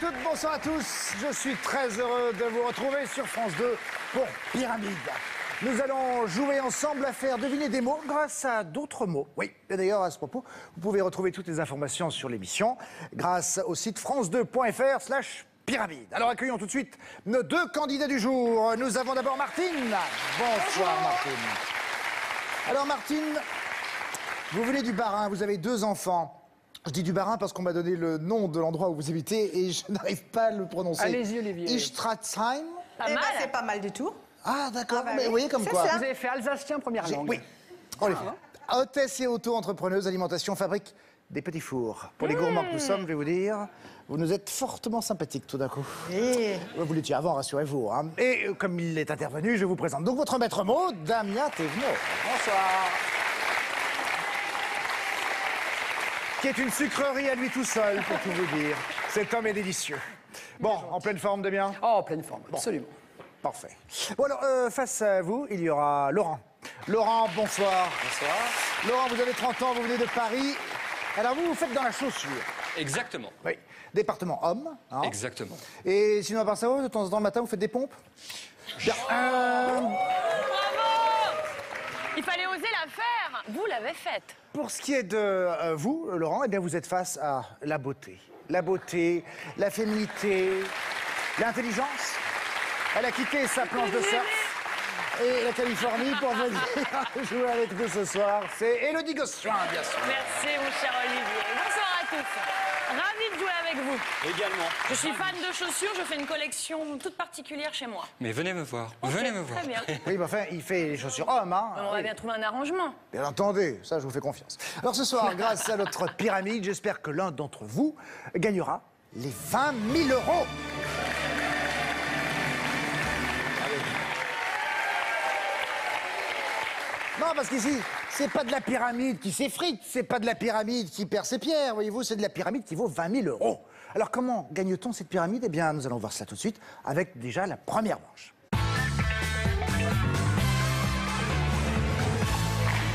toutes, bonsoir à tous. Je suis très heureux de vous retrouver sur France 2 pour Pyramide. Nous allons jouer ensemble à faire deviner des mots grâce à d'autres mots. Oui, et d'ailleurs, à ce propos, vous pouvez retrouver toutes les informations sur l'émission grâce au site france2.fr/pyramide. Alors accueillons tout de suite nos deux candidats du jour. Nous avons d'abord Martine. Bonsoir Martine. Alors Martine, vous venez du Bas-Rhin, vous avez 2 enfants. Je dis du Bas-Rhin parce qu'on m'a donné le nom de l'endroit où vous habitez et je n'arrive pas à le prononcer. Allez-y, Olivier. Istratzheim. Eh ben, c'est pas mal du tout. Ah d'accord, bah mais oui, vous voyez comme c'est quoi. ça. Vous avez fait alsacien première langue. Oui, on les fait. Hôtesse et auto-entrepreneuse, alimentation, fabrique des petits fours. Pour les gourmands que nous sommes, je vais vous dire, vous nous êtes fortement sympathiques tout d'un coup. Vous l'étiez avant, rassurez-vous. Hein. Et comme il est intervenu, je vous présente donc votre maître mot, Damien Thévenot. Bonsoir. Qui est une sucrerie à lui tout seul, pour tout vous dire. Cet homme est délicieux. Bon, en pleine forme, Damien? Oh, en pleine forme, absolument. Parfait. Bon alors, face à vous, il y aura Laurent. Laurent, bonsoir. Bonsoir. Laurent, vous avez 30 ans, vous venez de Paris. Alors vous, vous faites dans la chaussure. Exactement. Oui. Département homme. Hein. Exactement. Et sinon, à part ça, de temps en temps, le matin, vous faites des pompes? Bien. Bravo! Il fallait oser la faire. Vous l'avez faite. Pour ce qui est de vous, Laurent, eh bien, vous êtes face à la beauté. La beauté, la féminité, l'intelligence. Elle a quitté sa planche de surf et la Californie pour venir jouer avec nous ce soir. C'est Élodie Gossuin, bien sûr. Merci, mon cher Olivier. Bonsoir à tous. Ravie de jouer avec vous. Également. Je suis fan de chaussures. Je fais une collection toute particulière chez moi. Mais venez me voir. Ok, Venez me voir. Très bien. Oui, mais enfin, il fait les chaussures hommes, hein. On va bien trouver un arrangement. Bien entendu, ça, je vous fais confiance. Alors ce soir, grâce à notre pyramide, j'espère que l'un d'entre vous gagnera les 20 000 €. Non, parce qu'ici, c'est pas de la pyramide qui s'effrite, c'est pas de la pyramide qui perd ses pierres, voyez-vous, c'est de la pyramide qui vaut 20 000 €. Alors comment gagne-t-on cette pyramide? Eh bien, nous allons voir cela tout de suite avec déjà la première manche.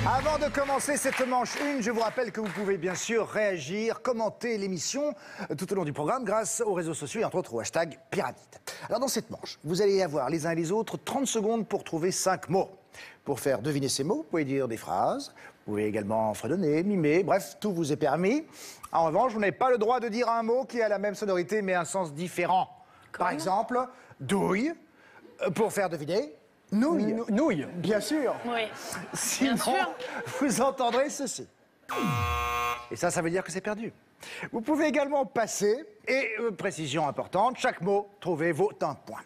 Avant de commencer cette manche 1, je vous rappelle que vous pouvez bien sûr réagir, commenter l'émission tout au long du programme grâce aux réseaux sociaux et entre autres au hashtag Pyramide. Alors dans cette manche, vous allez avoir les uns et les autres 30 secondes pour trouver 5 mots. Pour faire deviner ces mots, vous pouvez dire des phrases, vous pouvez également fredonner, mimer, bref, tout vous est permis. En revanche, vous n'avez pas le droit de dire un mot qui a la même sonorité mais un sens différent. Par exemple, douille, pour faire deviner, nouille. Nouille. Bien sûr. Oui. Sinon, sûr. vous entendrez ceci. Et ça veut dire que c'est perdu. Vous pouvez également passer, et précision importante, chaque mot, trouvé vaut un point.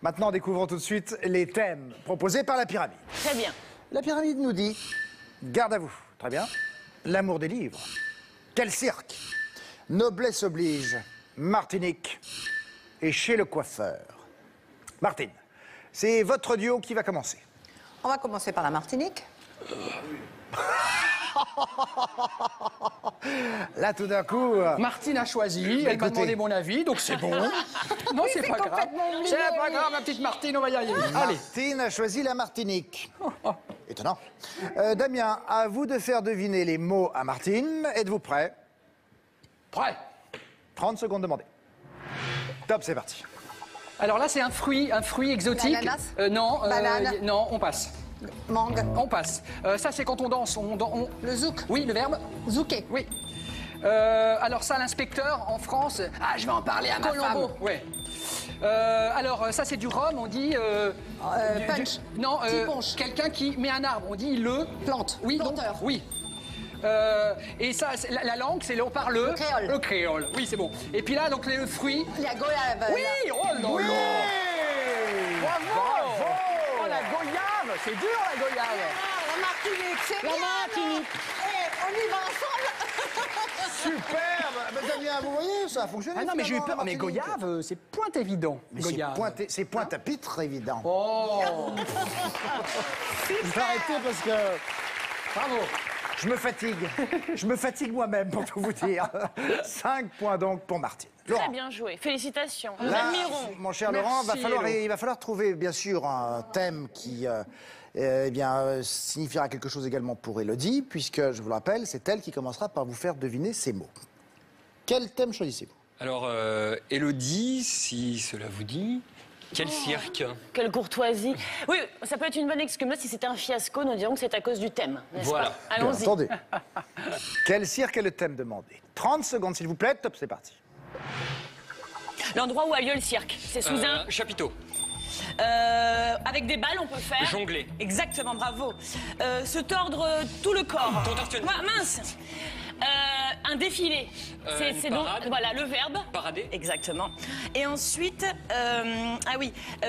Maintenant, découvrons tout de suite les thèmes proposés par la pyramide. Très bien. La pyramide nous dit « Garde à vous ». Très bien. L'amour des livres. Quel cirque. Noblesse oblige. Martinique. Et chez le coiffeur. Martine, c'est votre duo qui va commencer. On va commencer par la Martinique. Là, tout d'un coup... Martine a choisi, elle m'a Écoutez. demandé mon avis, donc c'est bon. Non, c'est pas grave. complètement oublié, C'est pas oui. grave, ma petite Martine, on va y arriver. Allez. Martine a choisi la Martinique. Étonnant. Damien, à vous de faire deviner les mots à Martine. Êtes-vous prêt? Prêt. 30 secondes demandées. Top, c'est parti. Alors là, c'est un fruit exotique. L'ananas Non, Banane non, on passe. Mangue. On passe. Ça, c'est quand on danse. Le zouk. Oui, le verbe. Zouké. Oui. Alors ça, l'inspecteur en France. Ah, je vais en parler à ma Colombo. femme. Ouais. Alors ça, c'est du rhum. On dit. Punch. Non. Petit punch. Quelqu'un qui met un arbre. On dit le. Plante. Oui. donc, Planteur. oui. Et ça, la langue, c'est le haut-parleur. Le créole. Le créole. Oui, c'est bon. Et puis là, donc le fruit. La goyave. Oui. Oh là là. Oui. Bravo. Oh la goyave. C'est dur la goyave. La Martinique, c'est bien. Martinique. On y va ensemble. Superbe. Mais Damien, vous voyez, ça a fonctionné. Ah non, mais j'ai eu finalement, peur. Mais Martinique. goyave, c'est point évident. Mais Goyave. c'est pointe à pitre, évident. Oh. Je vais arrêter parce que Bravo. je me fatigue. Je me fatigue moi-même, pour tout vous dire. 5 points donc pour Martine. Très Laurent. bien joué. Félicitations. Nous Là, admirons. mon cher Merci, Laurent, Hello. il va falloir trouver bien sûr un thème qui signifiera quelque chose également pour Élodie, puisque, je vous le rappelle, c'est elle qui commencera par vous faire deviner ces mots. Quel thème choisissez-vous? Alors, Élodie, si cela vous dit, quel cirque? Quelle courtoisie. Oui, ça peut être une bonne excuse. Là, si c'était un fiasco, nous dirons que c'est à cause du thème. Voilà. Pas allons-y. Attendez. Quel cirque est le thème demandé? 30 secondes, s'il vous plaît. Top, c'est parti. L'endroit où a lieu le cirque. C'est sous un... Chapiteau. Avec des balles, on peut faire... Jongler. Exactement, bravo. Se tordre tout le corps. Contorsionner. Mince. Un défilé. C'est donc... parade. Voilà, le verbe. Parader. Exactement. Et ensuite,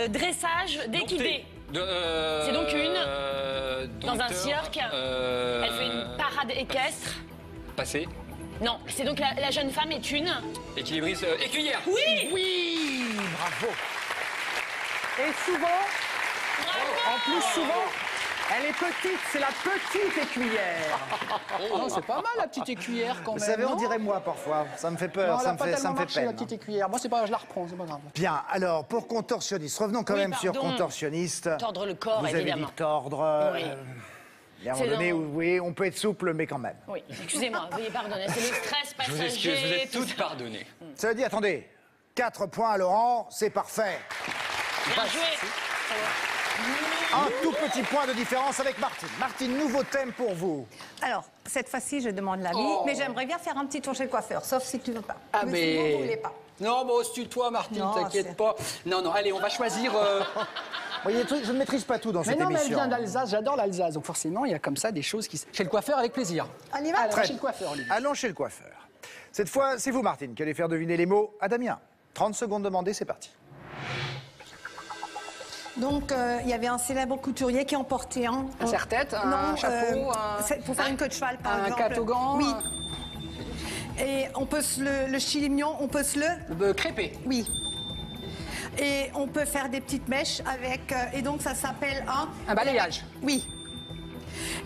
dressage d'équidés. C'est donc une... Dans un cirque, elle fait une parade équestre. Passé. Non, c'est donc la jeune femme est une... Équilibriste. Écuyère. Oui. Oui, bravo. Et souvent, en plus souvent, elle est petite, c'est la petite écuyère. Non, c'est pas mal la petite écuyère quand Vous même. savez, on non dirait moi parfois. Ça me fait peur, Non, elle ça a me pas fait tellement marché, la peine. petite écuyère. Moi, c'est pas, je la reprends, c'est pas grave. Bien, alors, pour contorsionniste, revenons quand Oui, même sur pardon. contorsionniste. Tordre le corps, Vous avez évidemment. dit tordre. Oui. Et à un moment C'est donné, dans- oui, on peut être souple, mais quand même. Oui, excusez-moi, veuillez pardonner, c'est le stress Je vous passager. excuse, vous êtes tout toutes ça. pardonnées. Ça veut dire, attendez, 4 points à Laurent, c'est parfait. Bien joué. Un tout petit point de différence avec Martine. Martine, nouveau thème pour vous. Alors, cette fois-ci, je demande l'avis, mais j'aimerais bien faire un petit tour chez le coiffeur, sauf si tu veux pas. Ah, mais sinon, vous voulez pas. Non, bon, tue-toi, Martine, Non, t'inquiète c'est- pas. Non, non, allez, on va choisir... Vous voyez, je ne maîtrise pas tout dans Mais cette non, mais elle émission. vient d'Alsace, j'adore l'Alsace, donc forcément, il y a comme ça des choses qui... Chez le coiffeur, avec plaisir. On y va? Allez, Très chez le coiffeur, Olivier. Allons chez le coiffeur. Cette fois, c'est vous, Martine, qui allez faire deviner les mots à Damien. 30 secondes demandées, c'est parti. Donc, il y avait un célèbre couturier qui en portait un. Un serre-tête, un chapeau, c'est pour faire une queue de cheval, par un exemple. catogan, Oui. Et on peut le chili mignon, on peut se le... crêpé. Oui. Et on peut faire des petites mèches avec... et donc, ça s'appelle Un balayage. Oui.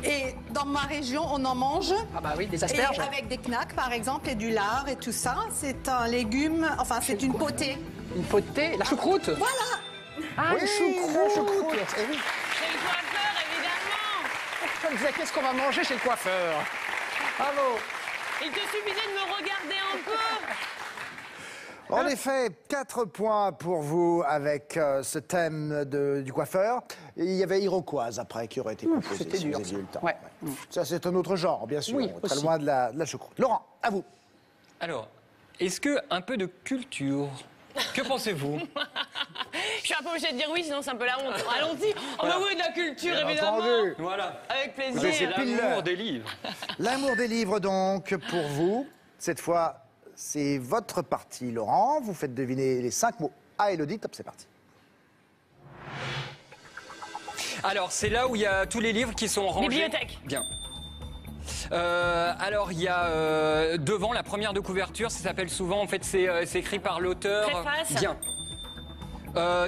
Et dans ma région, on en mange. Ah bah oui, des Et asperges. avec des knacks, par exemple, et du lard et tout ça. C'est un légume, enfin, c'est une potée. Une potée, la choucroute. Voilà. Ah, Oui, une la choucroute. Eh oui. Chez le coiffeur, évidemment. Je me disais, qu'est-ce qu'on va manger chez le coiffeur? Bravo. Il te suffisait de me regarder un peu. En effet, 4 points pour vous avec ce thème du coiffeur. Et il y avait Iroquoise après qui aurait été proposé. c'était si dur, vous aviez eu le temps. Ouais. Ça, c'est un autre genre, bien sûr. Oui, très aussi. loin de la choucroute. Laurent, à vous. Alors, est-ce que un peu de culture? Que pensez-vous? Je suis un peu obligée de dire oui, sinon c'est un peu la honte. Allons-y. Oh bah oui, de la culture, Bien évidemment. entendu. Voilà. Avec Vous plaisir. êtes pile l'heure. L'amour des livres. L'amour des livres, donc, pour vous. Cette fois, c'est votre partie, Laurent. Vous faites deviner les 5 mots à Élodie. Top, c'est parti. Alors, c'est là où il y a tous les livres qui sont rangés. Bibliothèque. Bien. Alors, il y a devant la première de couverture, ça s'appelle souvent, en fait, c'est écrit par l'auteur. Préface. Bien.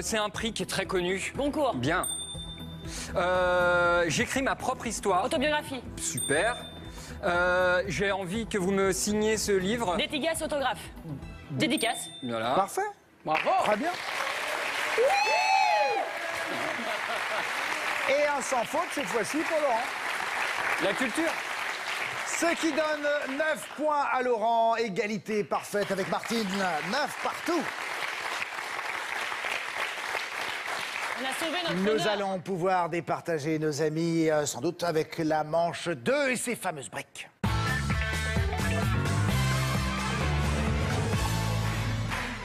C'est un prix qui est très connu. Concours. Bien. J'écris ma propre histoire. Autobiographie. Super. J'ai envie que vous me signiez ce livre. Dédicace, autographe. Dédicace. Voilà. Parfait. Bravo. Très bien. Et un sans faute, cette fois-ci, pour Laurent. La culture. Ce qui donne 9 points à Laurent. Égalité parfaite avec Martine. 9 partout. On a sauvé notre Nous honneur. allons pouvoir départager nos amis, sans doute avec la manche 2 et ses fameuses briques.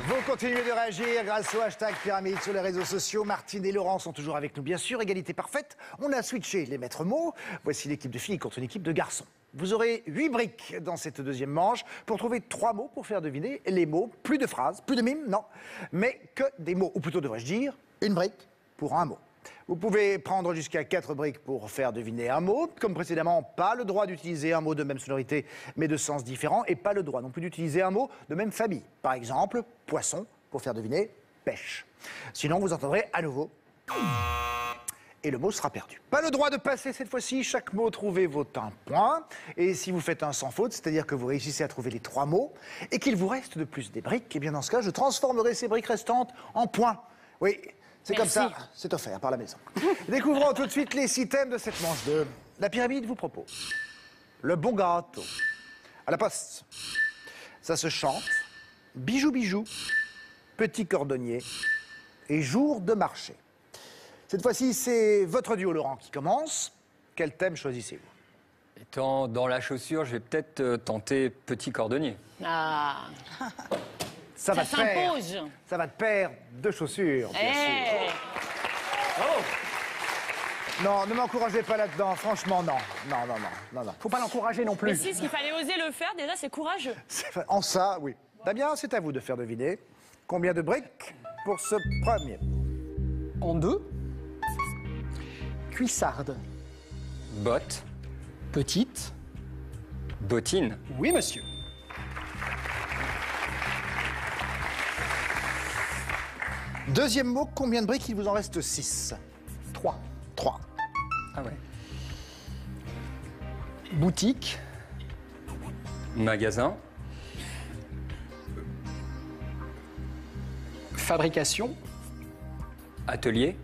Vous continuez de réagir grâce au hashtag Pyramide sur les réseaux sociaux. Martine et Laurent sont toujours avec nous, bien sûr. Égalité parfaite. On a switché les maîtres mots. Voici l'équipe de filles contre une équipe de garçons. Vous aurez 8 briques dans cette deuxième manche pour trouver 3 mots pour faire deviner les mots. Plus de phrases, plus de mimes, non. Mais que des mots. Ou plutôt, devrais-je dire, une brique pour un mot. Vous pouvez prendre jusqu'à 4 briques pour faire deviner un mot. Comme précédemment, pas le droit d'utiliser un mot de même sonorité, mais de sens différent. Et pas le droit non plus d'utiliser un mot de même famille. Par exemple, poisson, pour faire deviner pêche. Sinon, vous entendrez à nouveau. Et le mot sera perdu. Pas le droit de passer cette fois-ci. Chaque mot trouvé vaut un point. Et si vous faites un sans faute, c'est-à-dire que vous réussissez à trouver les 3 mots, et qu'il vous reste de plus des briques, et bien dans ce cas, je transformerai ces briques restantes en points. Oui. C'est comme ça, c'est offert par la maison. Découvrons tout de suite les 6 thèmes de cette manche 2. La pyramide vous propose le bon gâteau. À la poste, ça se chante. Bijou Bijou, Petit Cordonnier et Jour de marché. Cette fois-ci, c'est votre duo, Laurent, qui commence. Quel thème choisissez-vous? Étant dans la chaussure, je vais peut-être tenter Petit Cordonnier. Ah, Ça va ça te faire. s'impose. Ça va te paire de chaussures, bien sûr. Eh, Non, ne m'encouragez pas là-dedans, franchement, non. Non. Faut pas l'encourager non Mais plus. si, ce qu'il fallait oser le faire, déjà, c'est courageux. En ça, oui. Damien, c'est à vous de faire deviner. Combien de briques pour ce premier? En 2. Cuissarde. Botte, Petite. bottine, Oui, monsieur. Deuxième mot, combien de briques? Il vous en reste 6. 3. 3. ah ouais. Boutique. Magasin, Fabrication. atelier,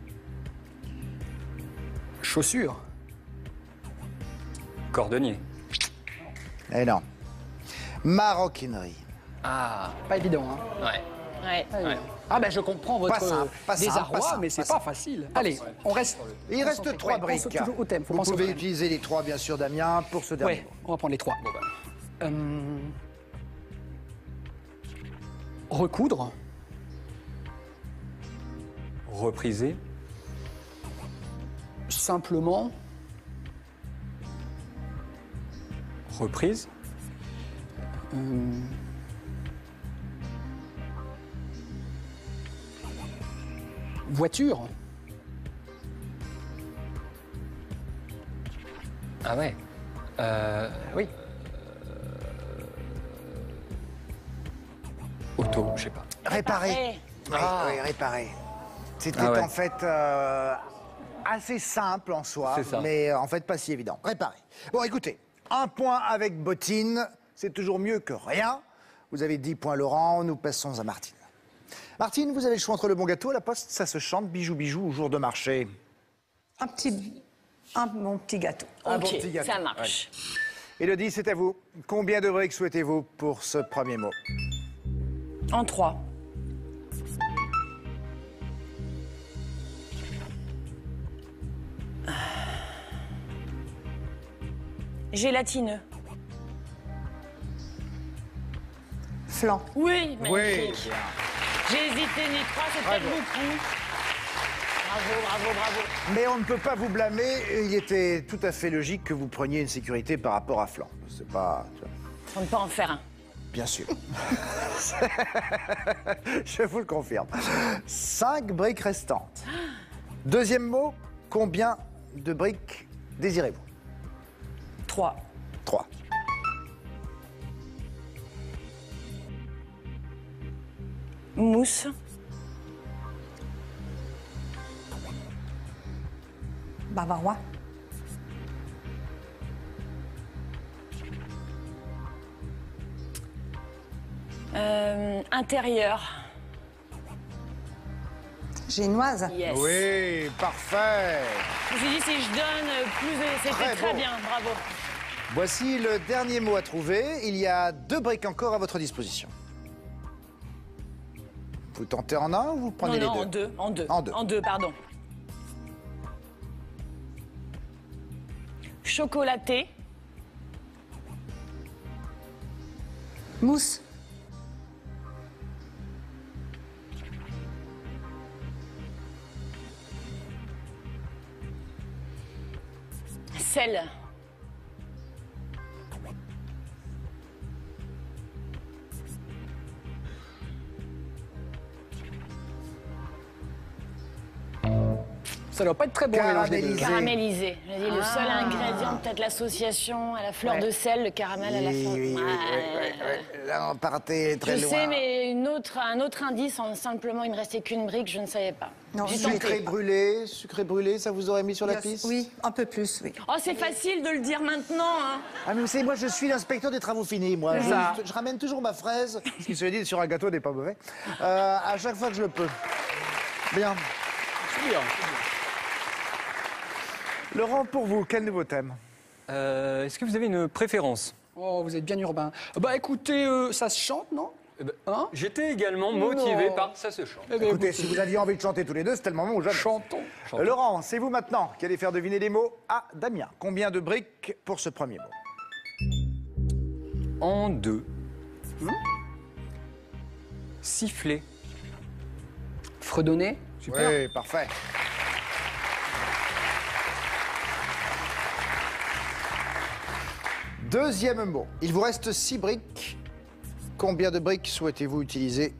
Chaussures. cordonnier. Eh non. Maroquinerie. Ah, Pas évident, hein. ouais. Ouais. Ah ben je comprends votre simple, pas simple, désarroi, pas simple, mais c'est pas pas facile. Allez, on reste. Il reste 3 Ouais, briques. pense toujours au thème, faut Vous penser au pouvez thème. utiliser les 3, bien sûr, Damien, pour ce dernier Ouais, mot. on va prendre les 3. Recoudre. Repriser, Simplement. reprise, Voiture. ah ouais. Oui. Auto, je sais pas. Réparer. Parfait. Oui, réparer. C'était Ah ouais. en fait assez simple en soi, C'est ça. mais en fait pas si évident. Réparer. Bon, écoutez, 1 point avec Bottine, c'est toujours mieux que rien. Vous avez 10 points, Laurent, nous passons à Martine. Martine, vous avez le choix entre le bon gâteau à la poste, ça se chante, bijou bijou ou jour de marché. Un bon petit gâteau. Un bon Ok, petit gâteau. ça marche. Élodie, c'est à vous. Combien de briques souhaitez-vous pour ce premier mot? En 3. Gélatineux. Flan. Oui, magnifique. Oui. J'ai hésité, ni 3, c'est peut-être beaucoup. Bravo. Mais on ne peut pas vous blâmer, il était tout à fait logique que vous preniez une sécurité par rapport à Flan. C'est pas... On ne peut pas en faire un. Bien sûr. Je vous le confirme. 5 briques restantes. Deuxième mot, combien de briques désirez-vous? 3. 3. Mousse. Bavarois. Intérieur. Génoise. Yes. Oui, parfait. Je me suis dit, si je donne plus, Très c'était très beau. bien, bravo. Voici le dernier mot à trouver. Il y a 2 briques encore à votre disposition. Vous tentez en un ou vous prenez Non, les en deux? deux. En deux. En deux. En deux, pardon. Chocolaté. Mousse. Sel. Ça doit pas être très bon, le mélange des deux. Caramélisé. Caramélisé. J'ai dit le seul ingrédient, peut-être l'association à la fleur de sel, le caramel à la fleur. Oui. Là, on partait très Je loin. sais, mais un autre indice, simplement, il me restait qu'une brique, je ne savais pas. Non, J'ai Sucré tenté. brûlé, ça vous aurait mis sur la piste? Oui, un peu plus, oui. Oh, c'est facile de le dire maintenant, hein. Ah, mais vous savez, moi, je suis l'inspecteur des travaux finis, moi. C'est ça. Je ramène toujours ma fraise, ce qui se dit sur un gâteau n'est pas mauvais, à chaque fois que je le peux. Bien. Sûr. Laurent, pour vous, quel nouveau thème? Est-ce que vous avez une préférence? Oh, vous êtes bien urbain. Bah écoutez, ça se chante, non? J'étais également motivé par Ça se chante. Écoutez, si vous aviez envie de chanter tous les deux, c'était le moment où j'avais. Chantons. Laurent, c'est vous maintenant qui allez faire deviner les mots à Damien. Combien de briques pour ce premier mot? En deux. Siffler. Fredonner. Super. Oui, parfait. Deuxième mot. Il vous reste 6 briques. Combien de briques souhaitez-vous utiliser,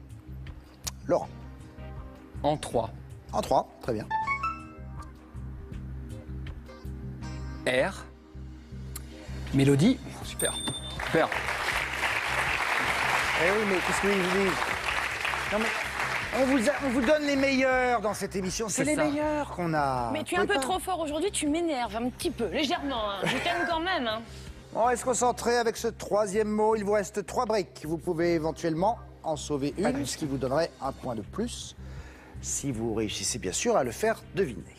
Laurent? En trois. En 3, très bien. R. Mélodie. Super. Super. Eh oui, mais qu'est-ce que vous voulez dire? Non, mais on vous donne les meilleurs dans cette émission. C'est les ça. meilleurs qu'on a. Mais tu es un peu trop fort aujourd'hui, tu m'énerves un petit peu, légèrement. Hein. Je t'aime quand même. Hein. On va se concentrer avec ce troisième mot. Il vous reste 3 briques. Vous pouvez éventuellement en sauver une, ce qui vous donnerait un point de plus, si vous réussissez bien sûr à le faire deviner.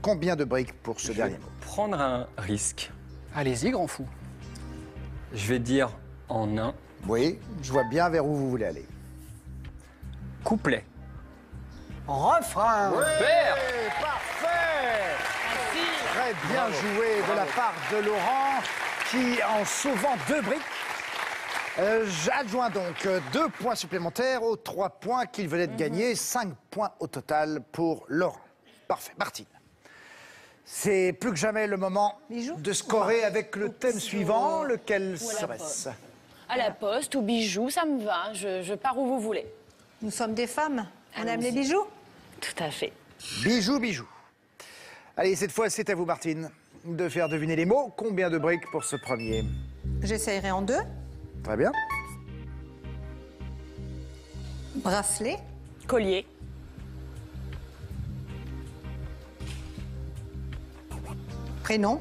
Combien de briques pour ce dernier mot? Prendre un risque. Allez-y, grand fou. Je vais dire en un. Oui, je vois bien vers où vous voulez aller. Couplet. Refrain. Super. Parfait! Merci. Très bien joué de la part de Laurent, qui, en sauvant 2 briques, adjoint donc 2 points supplémentaires aux 3 points qu'il venait de gagner. 5 points au total pour Laurent. Parfait. Martine, c'est plus que jamais le moment Bijoux de scorer avec le thème suivant. Lequel Ou à la serait-ce? poste. À la poste ou bijoux, ça me va. Je pars où vous voulez. Nous sommes des femmes. On aime Allons-y. les bijoux. Tout à fait. Bijoux, bijoux. Allez, cette fois, c'est à vous, Martine, de faire deviner les mots. Combien de briques pour ce premier? J'essayerai en 2. Très bien. Bracelet. Collier. Prénom.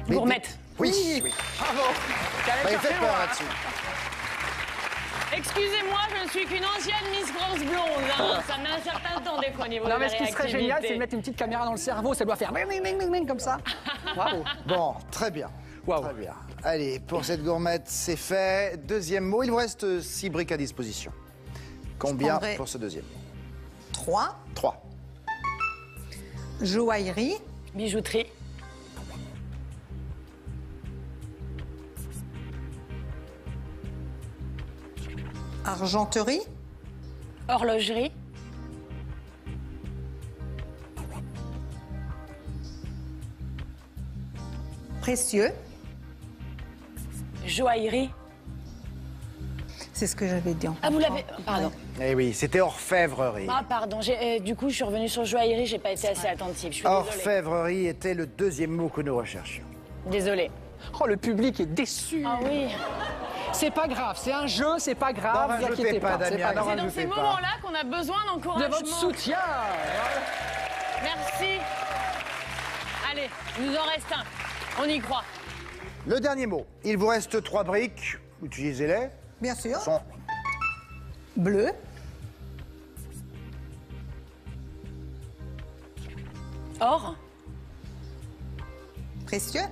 Gourmette. Oui, oui. Bravo. Bah, il fait peur là-dessus. Excusez-moi, je ne suis qu'une ancienne Miss France Blonde. Hein. Ça met un certain temps des fois au niveau Non, de la mais ce qui serait génial, c'est de réactivité. mettre une petite caméra dans le cerveau. Ça doit faire bing, bing, bing, bing, bing, comme ça. Bravo. Bon, très bien. Waouh. Très bien. Allez, pour cette gourmette, c'est fait. Deuxième mot, il vous reste 6 briques à disposition. Combien prendrai- pour ce deuxième mot? 3. 3. Joaillerie. Bijouterie. Argenterie. Horlogerie. Précieux. Joaillerie. C'est ce que j'avais dit en Ah, vous l'avez. Pardon. Eh oui, c'était orfèvrerie. Ah, pardon. Du coup, je suis revenue sur joaillerie, j'ai pas été assez attentive. Je suis désolée. Orfèvrerie était le deuxième mot que nous recherchions. Désolée. Oh, le public est déçu. Ah oui. C'est pas grave, c'est un jeu, c'est pas grave, N'en vous rajoutez inquiétez pas, pas. c'est Damien, pas n'en grave. C'est dans rajoutez ces pas. moments-là qu'on a besoin De d'encouragement. votre soutien. Merci. Allez, il nous en reste un. On y croit. Le dernier mot, il vous reste 3 briques. Utilisez-les. Bien sûr. Sont Bleu. Or. Précieux.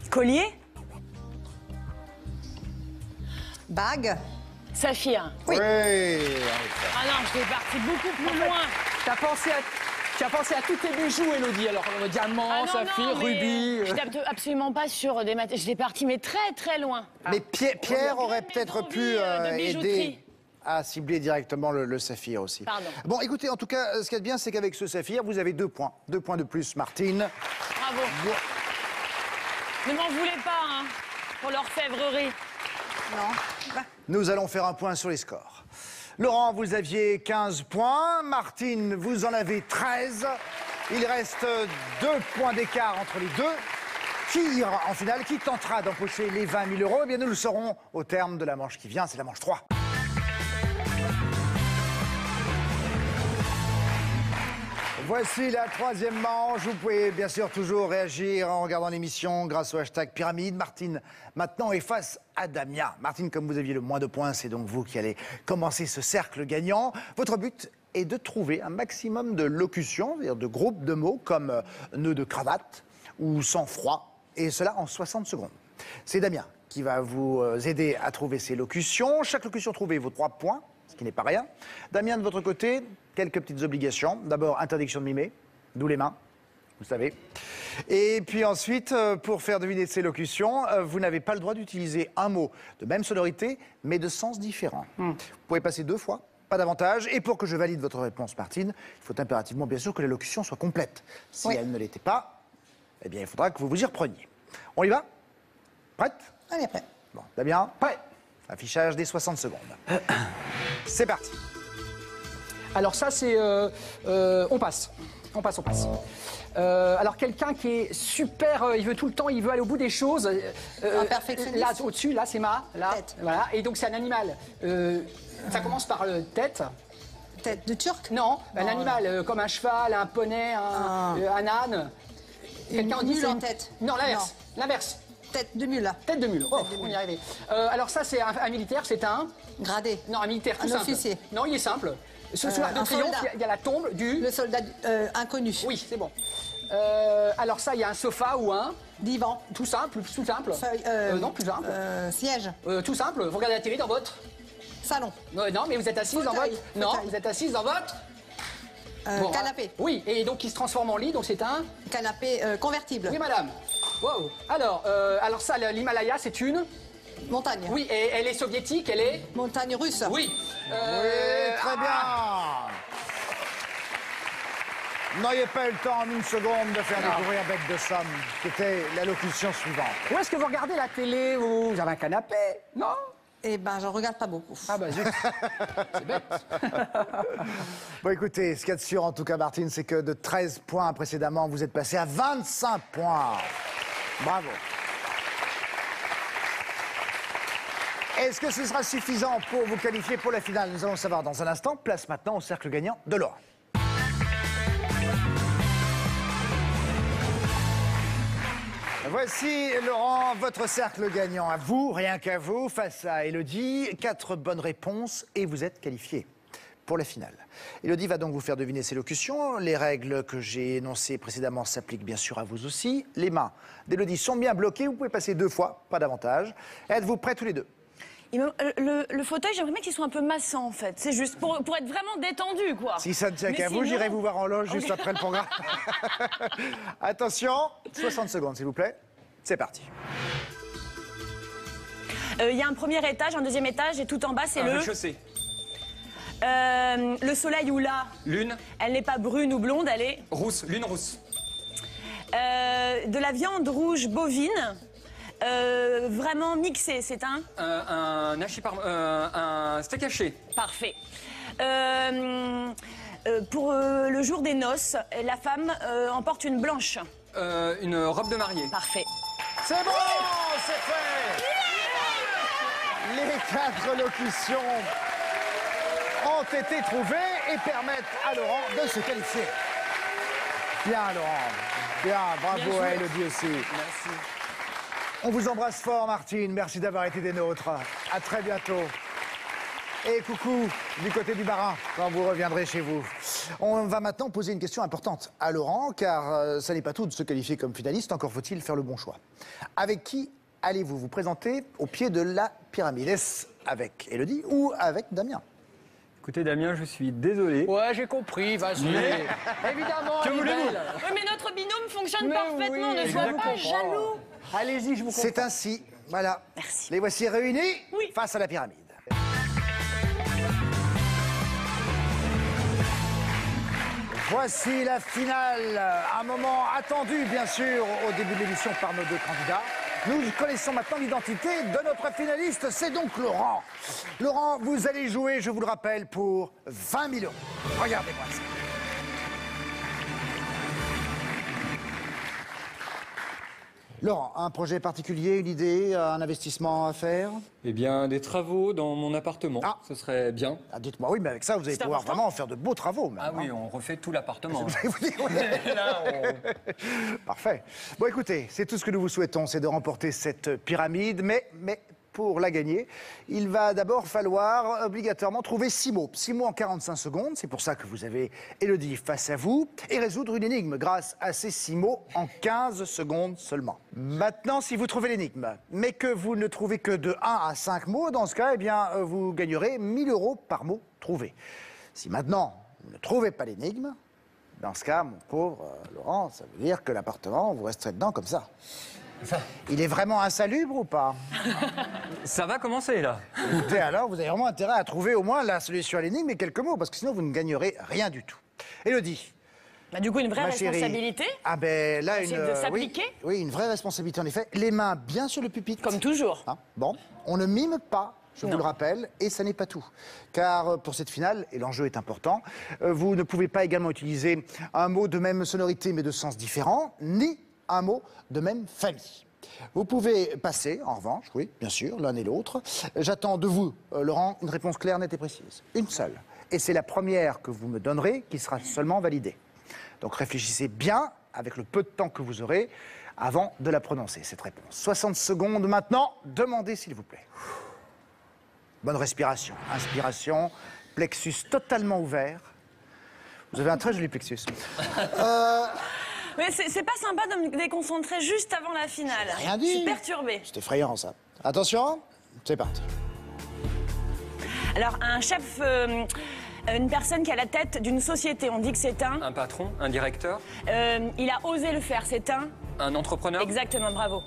Collier. Bague. Saphir. Oui. Ah non, je suis partie beaucoup plus loin. Tu as pensé à tous tes bijoux, Élodie. Alors, diamant, Ah non, saphir, non, mais rubis. Je tape absolument pas sur des matériaux. J'étais partie, mais très très loin. Mais Pierre aurait peut-être pu de bijouterie. aider à cibler directement le saphir aussi. Pardon. Bon, écoutez, en tout cas, ce qu'il y a de bien, c'est qu'avec ce saphir, vous avez 2 points. 2 points de plus, Martine. Bravo. Ne m'en voulez pas, hein, pour l'orfèvrerie. Non. Bah, Nous allons faire un point sur les scores. Laurent, vous aviez 15 points. Martine, vous en avez 13. Il reste 2 points d'écart entre les deux. Qui ira en finale? Qui tentera d'empocher les 20 000 euros? Eh bien, nous le saurons au terme de la manche qui vient. C'est la manche 3. Voici la 3e manche. Vous pouvez bien sûr toujours réagir en regardant l'émission grâce au hashtag Pyramide. Martine, maintenant, est face à Damien. Martine, comme vous aviez le moins de points, c'est donc vous qui allez commencer ce cercle gagnant. Votre but est de trouver un maximum de locutions, c'est-à-dire de groupes de mots comme nœud de cravate ou sang-froid, et cela en 60 secondes. C'est Damien qui va vous aider à trouver ces locutions. Chaque locution trouvée vaut 3 points, ce qui n'est pas rien. Damien, de votre côté, quelques petites obligations. D'abord, interdiction de mimer, d'où les mains, vous savez. Et puis ensuite, pour faire deviner ces locutions, vous n'avez pas le droit d'utiliser un mot de même sonorité, mais de sens différent. Vous pouvez passer 2 fois, pas davantage. Et pour que je valide votre réponse, Martine, il faut impérativement, bien sûr, que la locution soit complète. Si elle ne l'était pas, eh bien, il faudra que vous vous y repreniez. On y va? Prête? On est prêt. Bon, Damien? Prêt. Affichage des 60 secondes. C'est parti. Alors ça, c'est... on passe. On passe. Alors quelqu'un qui est super, il veut tout le temps, il veut aller au bout des choses. Un perfectionniste. Là, au-dessus, là, c'est là. Tête. Voilà. Et donc c'est un animal. Ça commence par tête. Tête de turc? Non, un animal comme un cheval, un poney, un âne. Quelqu'un en dit mule c'est en tête. Non, l'inverse. L'inverse. Tête de mule. Tête de mule. Oh, on y est arrivé. Alors ça, c'est un militaire, c'est un... Gradé. Non, un militaire tout Un simple. officier. Non, il est simple. Sous l'Arc de un Triomphe, soldat. il y a la tombe du... Le soldat inconnu. Oui, c'est bon. Alors ça, il y a un sofa ou un... Divan. Tout simple, tout simple. Feuille, non, plus simple. Siège. Tout simple, vous regardez la télé dans votre... Salon. Non, mais vous êtes assise dans Fauteuil. votre... Non, Fauteuil. vous êtes assise dans votre... Bon, Canapé. Oui, et donc il se transforme en lit, donc c'est un... Canapé convertible. Oui, madame. Wow. Alors ça, l'Himalaya, c'est une... Montagne. Oui, et elle est soviétique, elle est... Montagne russe. Oui. Oui, très bien. Vous n'auriez pas eu le temps en 1 seconde de faire découvrir Bête de Somme. C'était la locution suivante. Où est-ce que vous regardez la télé? Vous avez un canapé? Non? Eh ben, j'en regarde pas beaucoup. Ah bah zut. C'est bête. Bon, écoutez, ce qu'il y a de sûr, en tout cas, Martine, c'est que de 13 points précédemment, vous êtes passé à 25 points. Bravo. Est-ce que ce sera suffisant pour vous qualifier pour la finale? Nous allons savoir dans un instant. Place maintenant au cercle gagnant de Laurent. Voici, Laurent, votre cercle gagnant à vous, rien qu'à vous, face à Élodie. 4 bonnes réponses et vous êtes qualifié pour la finale. Élodie va donc vous faire deviner ses locutions. Les règles que j'ai énoncées précédemment s'appliquent bien sûr à vous aussi. Les mains d'Élodie sont bien bloquées. Vous pouvez passer 2 fois, pas davantage. Êtes-vous prêts tous les deux? Le fauteuil, j'aimerais bien qu'il soit un peu massant, en fait. C'est juste pour être vraiment détendu, quoi. Si ça ne tient Mais qu'à vous, sinon- j'irai vous voir en loge juste après le programme. Attention, 60 secondes s'il vous plaît. C'est parti. Il y a un premier étage, un deuxième étage, et tout en bas, c'est le... Rez-de-chaussée. Le soleil ou là, Lune, elle n'est pas brune ou blonde, elle est... rousse, lune rousse. De la viande rouge bovine, vraiment mixée, c'est un... Un steak haché. Parfait. Pour le jour des noces, la femme emporte une blanche. Une robe de mariée. Parfait. C'est bon, c'est fait. Les 4 locutions ont été trouvées et permettent à Laurent de se qualifier. Bien, Laurent. Bien, bravo à Élodie aussi. Merci. On vous embrasse fort, Martine. Merci d'avoir été des nôtres. À très bientôt. Et coucou du côté du Barin, quand vous reviendrez chez vous. On va maintenant poser une question importante à Laurent, car ça n'est pas tout de se qualifier comme finaliste, encore faut-il faire le bon choix. Avec qui allez-vous vous présenter au pied de la pyramide? Est-ce avec Élodie ou avec Damien? Écoutez Damien, je suis désolé. Ouais, j'ai compris, vas-y. Évidemment, Que elle est voulez-vous? belle. Oui, mais notre binôme fonctionne Mais parfaitement, oui, ne je sois vous pas comprends. jaloux. Allez-y, je vous comprends. C'est ainsi, voilà. Merci. Les voici réunis Oui. face à la pyramide. Voici la finale, un moment attendu bien sûr au début de l'émission par nos 2 candidats. Nous connaissons maintenant l'identité de notre finaliste, c'est donc Laurent. Laurent, vous allez jouer, je vous le rappelle, pour 20 000 €. Regardez-moi ça. Laurent, un projet particulier, une idée, un investissement à faire? Eh bien, des travaux dans mon appartement, Ah. ce serait bien. Ah, dites-moi, oui, mais avec ça, vous allez pouvoir important. vraiment faire de beaux travaux. Même, Ah oui, hein. on refait tout l'appartement. Je vais vous dire, Parfait. Bon, écoutez, c'est tout ce que nous vous souhaitons, c'est de remporter cette pyramide, mais pour la gagner, il va d'abord falloir obligatoirement trouver 6 mots. 6 mots en 45 secondes, c'est pour ça que vous avez Élodie face à vous, et résoudre une énigme grâce à ces 6 mots en 15 secondes seulement. Maintenant, si vous trouvez l'énigme, mais que vous ne trouvez que de 1 à 5 mots, dans ce cas, eh bien, vous gagnerez 1 000 € par mot trouvé. Si maintenant, vous ne trouvez pas l'énigme, dans ce cas, mon pauvre Laurent, ça veut dire que l'appartement, vous resterez dedans comme ça. Il est vraiment insalubre ou pas? Ça va commencer, là. Écoutez, alors, vous avez vraiment intérêt à trouver au moins la solution à l'énigme et quelques mots, parce que sinon, vous ne gagnerez rien du tout. Élodie. Bah, du coup, une vraie Ma chérie. responsabilité. Ah ben là, Essayer de s'appliquer. Oui, une vraie responsabilité, en effet. Les mains bien sur le pupitre. Comme toujours. Hein, bon, on ne mime pas. Je vous Non. le rappelle, et ça n'est pas tout. Car pour cette finale, et l'enjeu est important, vous ne pouvez pas également utiliser un mot de même sonorité mais de sens différent, ni un mot de même famille. Vous pouvez passer, en revanche, oui, bien sûr, l'un et l'autre. J'attends de vous, Laurent, une réponse claire, nette et précise. Une seule. Et c'est la première que vous me donnerez qui sera seulement validée. Donc réfléchissez bien, avec le peu de temps que vous aurez, avant de la prononcer, cette réponse. 60 secondes maintenant, demandez s'il vous plaît. Bonne respiration. Inspiration, plexus totalement ouvert. Vous avez un très joli plexus. Mais c'est pas sympa de me déconcentrer juste avant la finale. Rien dit. Je suis perturbée. C'est effrayant, ça. Attention, c'est parti. Alors, un chef, une personne qui a la tête d'une société, on dit que c'est un... Un patron, un directeur, il a osé le faire, c'est un... un entrepreneur. Exactement, bravo.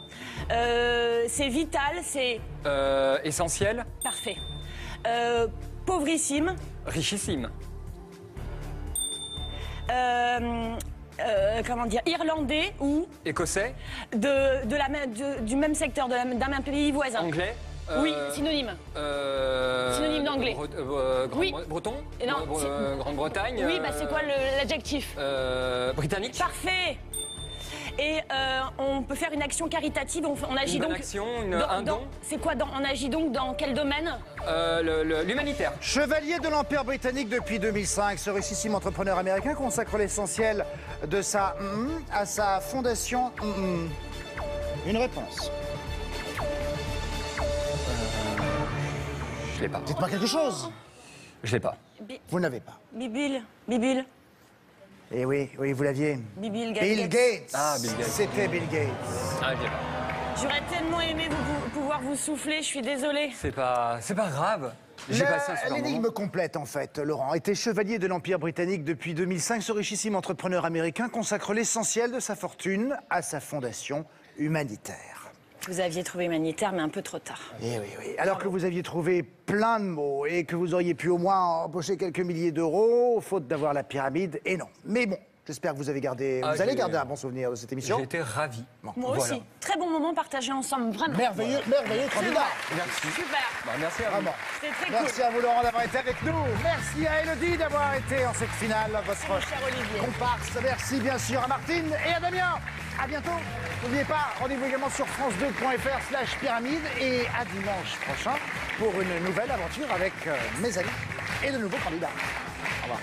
C'est vital, c'est... Essentiel, Parfait. Pauvrissime. richissime, Comment dire, irlandais ou écossais, du même secteur, d'un même pays voisin. anglais. Oui, synonyme. Synonyme d'anglais. Oui. Breton. Et non, Grande-Bretagne. Oui, bah c'est quoi l'adjectif? Britannique. Parfait. Et on peut faire une action caritative, on agit Une bonne donc... action, un don. C'est quoi, on agit donc dans quel domaine? L'humanitaire. Chevalier de l'Empire britannique depuis 2005, ce richissime entrepreneur américain consacre l'essentiel de sa à sa fondation. Une réponse. Je l'ai pas. Dites-moi quelque chose. Je l'ai pas. Vous n'avez pas. Bibule. Eh oui, oui, vous l'aviez. Bill Bill Gates. Gates. Ah, Bill Gates. C'était Bill Gates. Ah, je l'ai pas. J'aurais tellement aimé pouvoir vous souffler, je suis désolée. C'est pas grave. J'ai passé un super moment. L'énigme complète, en fait, Laurent, était chevalier de l'Empire britannique depuis 2005. Ce richissime entrepreneur américain consacre l'essentiel de sa fortune à sa fondation humanitaire. Vous aviez trouvé humanitaire, mais un peu trop tard. Eh oui, oui. Alors que vous aviez trouvé plein de mots et que vous auriez pu au moins empocher quelques milliers d'euros, faute d'avoir la pyramide, et non. Mais bon, j'espère que vous avez gardé, vous allez garder un bon souvenir de cette émission. J'ai été ravi. Moi Voilà. aussi. Très bon moment partagé ensemble, vraiment. Merveilleux, merveilleux candidat. Merci. Super. Bah, merci à vous. Vraiment. C'était très Merci à vous, Laurent, d'avoir été avec nous. Merci à Élodie d'avoir été en cette finale, votre cher Olivier. comparse. Merci bien sûr à Martine et à Damien. À bientôt. N'oubliez pas, rendez-vous également sur france2.fr/pyramide et à dimanche prochain pour une nouvelle aventure avec mes amis et de nouveaux candidats. Au revoir.